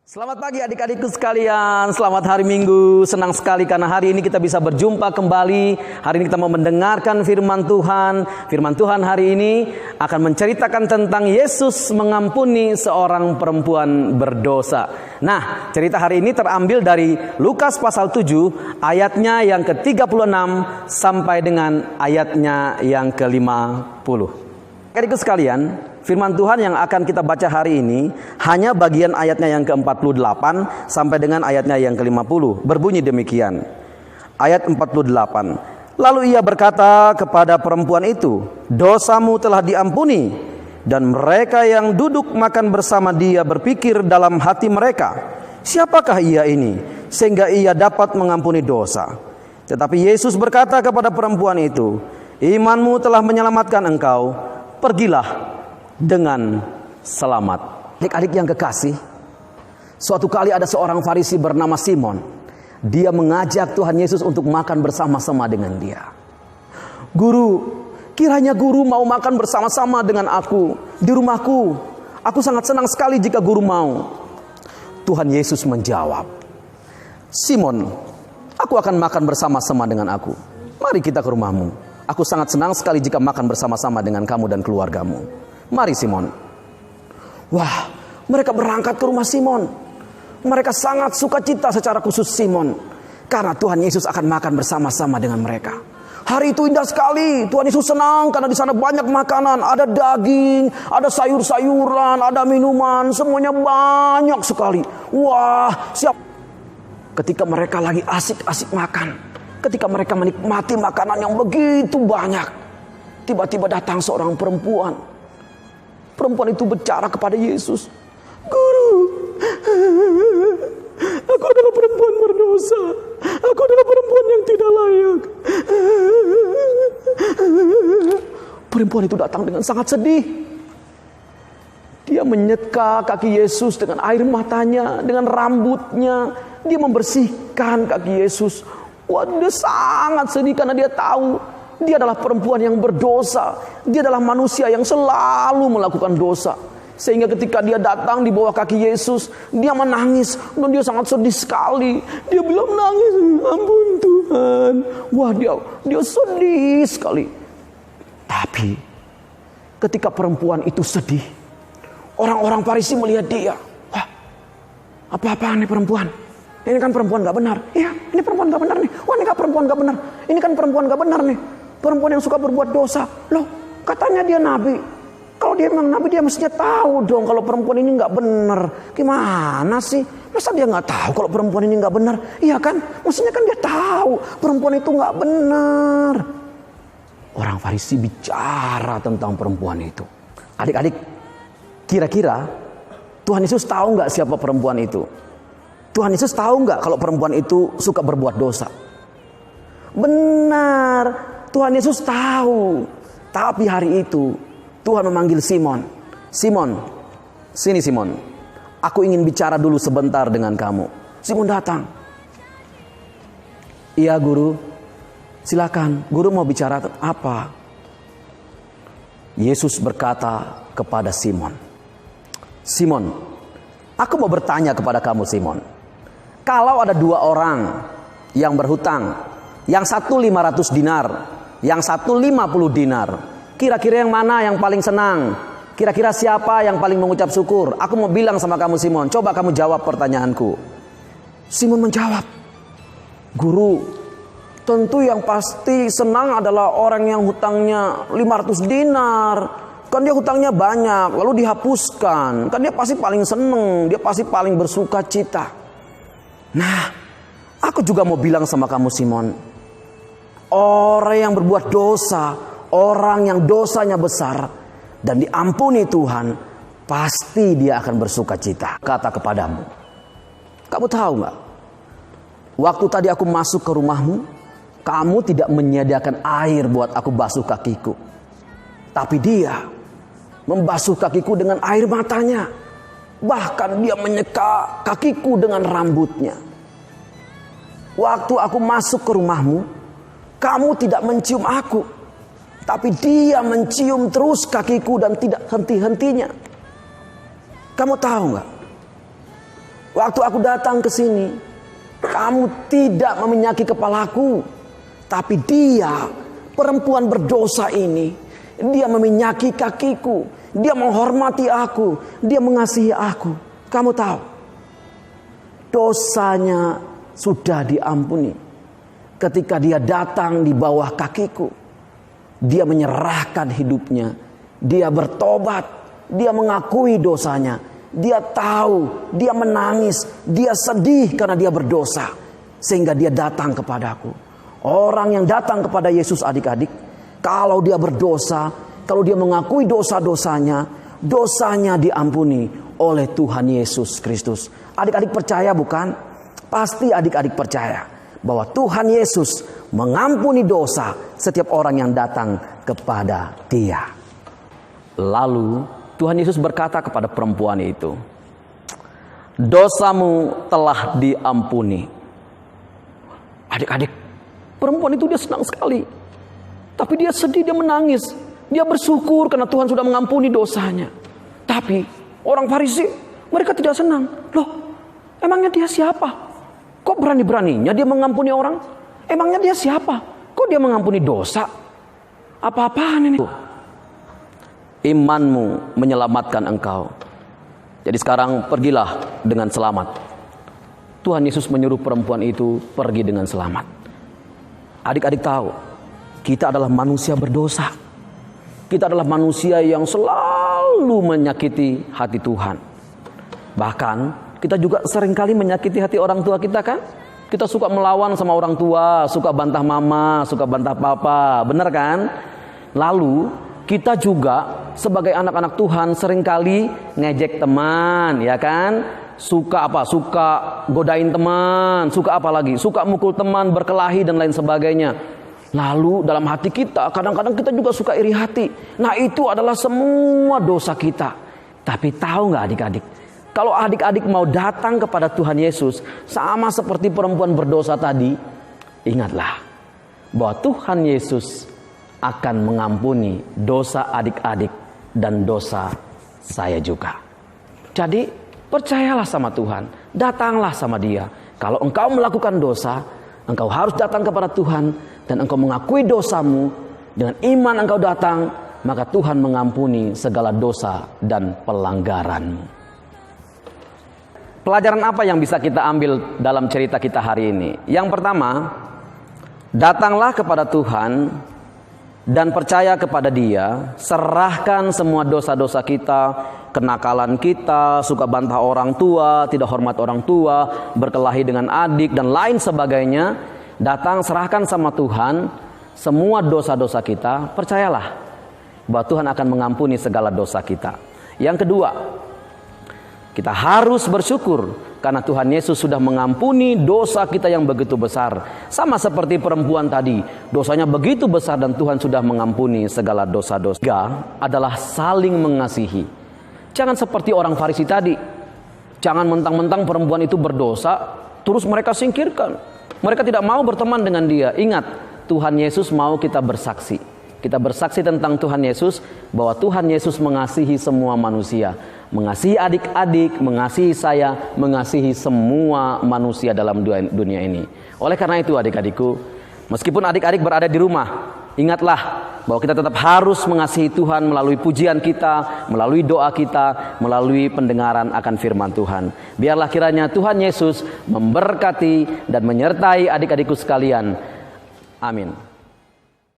Selamat pagi adik-adikku sekalian, selamat hari Minggu. Senang sekali karena hari ini kita bisa berjumpa kembali. Hari ini kita mau mendengarkan firman Tuhan. Firman Tuhan hari ini akan menceritakan tentang Yesus mengampuni seorang perempuan berdosa. Nah, cerita hari ini terambil dari Lukas pasal 7 ayatnya yang ke-36 sampai dengan ayatnya yang ke-50. Adik-adikku sekalian, firman Tuhan yang akan kita baca hari ini hanya bagian ayatnya yang ke-48 sampai dengan ayatnya yang ke-50. Berbunyi demikian. Ayat 48. Lalu ia berkata kepada perempuan itu, "Dosamu telah diampuni." Dan mereka yang duduk makan bersama dia berpikir dalam hati mereka, "Siapakah ia ini sehingga ia dapat mengampuni dosa?" Tetapi Yesus berkata kepada perempuan itu, "Imanmu telah menyelamatkan engkau. Pergilah dengan selamat." Adik-adik yang kekasih, suatu kali ada seorang Farisi bernama Simon. Dia mengajak Tuhan Yesus untuk makan bersama-sama dengan dia. "Guru, kiranya guru mau makan bersama-sama dengan aku di rumahku. Aku sangat senang sekali jika guru mau." Tuhan Yesus menjawab, "Simon, aku akan makan bersama-sama dengan aku. Mari kita ke rumahmu. Aku sangat senang sekali jika makan bersama-sama dengan kamu dan keluargamu. Mari Simon." Wah, mereka berangkat ke rumah Simon. Mereka sangat sukacita secara khusus Simon, karena Tuhan Yesus akan makan bersama-sama dengan mereka. Hari itu indah sekali. Tuhan Yesus senang karena di sana banyak makanan. Ada daging, ada sayur-sayuran, ada minuman. Semuanya banyak sekali. Wah, siap. Ketika mereka lagi asik-asik makan, ketika mereka menikmati makanan yang begitu banyak, tiba-tiba datang seorang perempuan. Perempuan itu bicara kepada Yesus, "Guru, aku adalah perempuan berdosa. Aku adalah perempuan yang tidak layak." Perempuan itu datang dengan sangat sedih. Dia menyeka kaki Yesus dengan air matanya, dengan rambutnya. Dia membersihkan kaki Yesus. Wah, dia sangat sedih karena dia tahu dia adalah perempuan yang berdosa. Dia adalah manusia yang selalu melakukan dosa. Sehingga ketika dia datang di bawah kaki Yesus, dia menangis. Dan dia sangat sedih sekali. Dia bilang, "Nangis, ampun Tuhan." Wah, dia sedih sekali. Tapi ketika perempuan itu sedih, orang-orang Farisi melihat dia. Wah, apa-apaan nih perempuan? Ini kan perempuan gak benar. Iya, ini perempuan gak benar nih. Wah, ini kan perempuan gak benar. Ini kan perempuan gak benar nih. Perempuan yang suka berbuat dosa. Loh, katanya dia nabi. Kalau dia memang nabi, dia mestinya tahu dong kalau perempuan ini gak benar. Gimana sih? Masa dia gak tahu kalau perempuan ini gak benar? Iya kan? Mestinya kan dia tahu perempuan itu gak benar. Orang Farisi bicara tentang perempuan itu. Adik-adik, kira-kira Tuhan Yesus tahu gak siapa perempuan itu? Tuhan Yesus tahu nggak kalau perempuan itu suka berbuat dosa? Benar, Tuhan Yesus tahu. Tapi hari itu Tuhan memanggil Simon. "Simon, sini Simon. Aku ingin bicara dulu sebentar dengan kamu." Simon datang. "Iya guru, silakan. Guru mau bicara apa?" Yesus berkata kepada Simon, "Simon, aku mau bertanya kepada kamu Simon. Kalau ada dua orang yang berhutang, yang satu 500 dinar, yang satu 50 dinar, kira-kira yang mana yang paling senang? Kira-kira siapa yang paling mengucap syukur? Aku mau bilang sama kamu Simon, coba kamu jawab pertanyaanku." Simon menjawab, "Guru, tentu yang pasti senang adalah orang yang hutangnya 500 dinar. Kan dia hutangnya banyak, lalu dihapuskan. Kan dia pasti paling seneng, dia pasti paling bersuka cita. Nah, aku juga mau bilang sama kamu Simon, orang yang berbuat dosa, orang yang dosanya besar dan diampuni Tuhan, pasti dia akan bersuka cita." Kata kepadamu, "Kamu tahu gak? Waktu tadi aku masuk ke rumahmu, kamu tidak menyediakan air buat aku basuh kakiku. Tapi dia membasuh kakiku dengan air matanya. Bahkan dia menyeka kakiku dengan rambutnya. Waktu aku masuk ke rumahmu, kamu tidak mencium aku. Tapi dia mencium terus kakiku dan tidak henti-hentinya. Kamu tahu gak? Waktu aku datang ke sini, kamu tidak meminyaki kepalaku. Tapi dia, perempuan berdosa ini, dia meminyaki kakiku. Dia menghormati aku. Dia mengasihi aku. Kamu tahu, dosanya sudah diampuni. Ketika dia datang di bawah kakiku, dia menyerahkan hidupnya. Dia bertobat. Dia mengakui dosanya. Dia tahu, dia menangis, dia sedih karena dia berdosa. Sehingga dia datang kepadaku. Orang yang datang kepada Yesus adik-adik, kalau dia berdosa, kalau dia mengakui dosa-dosanya, dosanya diampuni oleh Tuhan Yesus Kristus. Adik-adik percaya bukan? Pasti adik-adik percaya bahwa Tuhan Yesus mengampuni dosa setiap orang yang datang kepada Dia. Lalu Tuhan Yesus berkata kepada perempuan itu, dosamu telah diampuni. Adik-adik, perempuan itu dia senang sekali. Tapi dia sedih, dia menangis. Dia bersyukur karena Tuhan sudah mengampuni dosanya. Tapi orang Farisi, mereka tidak senang. Loh, emangnya dia siapa? Kok berani-beraninya dia mengampuni orang? Emangnya dia siapa? Kok dia mengampuni dosa? Apa-apaan ini? Imanmu menyelamatkan engkau. Jadi sekarang pergilah dengan selamat. Tuhan Yesus menyuruh perempuan itu pergi dengan selamat. Adik-adik tahu, kita adalah manusia berdosa. Kita adalah manusia yang selalu menyakiti hati Tuhan. Bahkan kita juga seringkali menyakiti hati orang tua kita kan? Kita suka melawan sama orang tua, suka bantah mama, suka bantah papa, benar kan? Lalu kita juga sebagai anak-anak Tuhan seringkali ngejek teman, ya kan? Suka apa? Suka godain teman, suka apa lagi? Suka mukul teman, berkelahi dan lain sebagainya. Lalu dalam hati kita, kadang-kadang kita juga suka iri hati. Nah, itu adalah semua dosa kita. Tapi tahu nggak adik-adik? Kalau adik-adik mau datang kepada Tuhan Yesus, sama seperti perempuan berdosa tadi, ingatlah bahwa Tuhan Yesus akan mengampuni dosa adik-adik dan dosa saya juga. Jadi percayalah sama Tuhan, datanglah sama Dia. Kalau engkau melakukan dosa, engkau harus datang kepada Tuhan dan engkau mengakui dosamu. Dengan iman engkau datang, maka Tuhan mengampuni segala dosa dan pelanggaranmu. Pelajaran apa yang bisa kita ambil dalam cerita kita hari ini? Yang pertama, datanglah kepada Tuhan dan percaya kepada Dia. Serahkan semua dosa-dosa kita, kenakalan kita, suka bantah orang tua, tidak hormat orang tua, berkelahi dengan adik dan lain sebagainya. Datang, serahkan sama Tuhan semua dosa-dosa kita. Percayalah bahwa Tuhan akan mengampuni segala dosa kita. Yang kedua, kita harus bersyukur karena Tuhan Yesus sudah mengampuni dosa kita yang begitu besar. Sama seperti perempuan tadi, dosanya begitu besar dan Tuhan sudah mengampuni segala dosa-dosa. Tiga adalah saling mengasihi. Jangan seperti orang Farisi tadi. Jangan mentang-mentang perempuan itu berdosa, terus mereka singkirkan. Mereka tidak mau berteman dengan dia. Ingat, Tuhan Yesus mau kita bersaksi. Kita bersaksi tentang Tuhan Yesus, bahwa Tuhan Yesus mengasihi semua manusia. Mengasihi adik-adik, mengasihi saya, mengasihi semua manusia dalam dunia ini. Oleh karena itu adik-adikku, meskipun adik-adik berada di rumah, ingatlah bahwa kita tetap harus mengasihi Tuhan melalui pujian kita, melalui doa kita, melalui pendengaran akan firman Tuhan. Biarlah kiranya Tuhan Yesus memberkati dan menyertai adik-adikku sekalian. Amin.